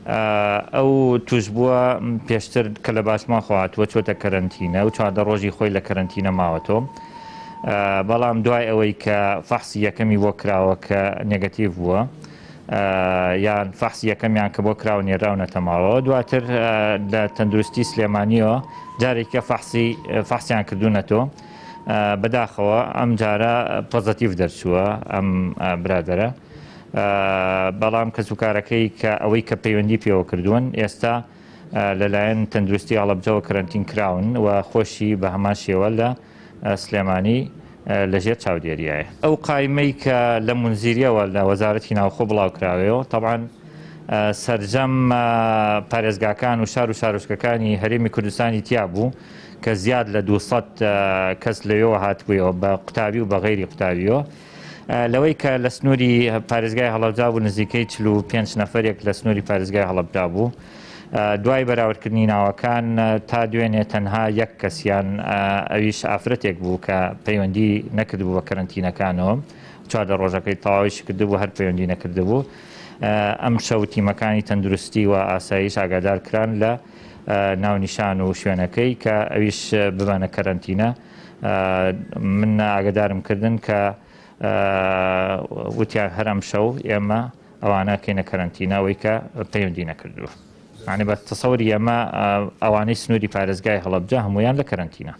ئەو توش بووە پێشتر کە لە باشما خواهاتوە چۆتە کەرنتینە و 14 ڕۆژی خۆی لە کەرنتینە ماوەتەوە. بەڵام دوای ئەوەی کە فەحسی یەکەمی بۆ کراوە کە نێگەتیڤ بووە یان فەحسی یەکەمیان کە بۆ کراو نێراونەتە ماوەوە، دواتر لە تەندروستی سلێمانیەوە جارێکە فەحسیان کردوونەتەوە بەداخەوە ئەم جارە پۆزەتیڤ دەرچووە ئەم برادەرە. بەڵام کەسوکارەکەی کە ئەوەی کە پەیوەندی پێوە کردوون ئێستا لەلایەن تەندروستی هەڵەبجەوە کەرنتین کراون و خۆشی بە هەمان شێوە لە سلێمانی لەژێر چاودێریایە. ئەو قایمەی کە لە منزیریەوە لە وەزارەتی ناوخۆ بڵاوکراوەوە تەبعاً سەرجەم پارێزگاکان و شار و شارۆچکەکانی هەرێمی کوردستانی تیا بوو کە زیاد لە 200 کەس لەوێەوە هاتبوویەوە بە قوتابی و بە غەیری قوتابیەوە. لەوەی کە لە سنووری پارێزگای هەڵەبجا بوو نزیکەی 45 نەفەرێک لە سنووری پارێزگای هەڵەبجا بوو. دوای بەراوردکردنی ناوەکان تا دوێنێ تەنها یەک کەسیان ئەویش ئافرەتێک بوو کە پەیوەندی نەکردبوو بە کەرنتینەکانەوە، 14 ڕۆژەکەی تەواویش کردبوو هەر پەیوەندی نەکردبوو. ئەم شەو تیمەکانی تەندروستی و ئاسایش ئاگادار کران لە ناونیشان و شوێنەکەی کە ئەویش ببانە کەرنتینە. من ئاگادارم کردن کە وتیان هەرم شەو ئێمە ئەوانە کەینە کەرنتینەوەی کە پەیوەندی نەکردووە. معنی بە تەسەوری ئەمە ئەوانەی سنووری پارێزگای هەڵەبجە هەمویان لە کەرنتینە.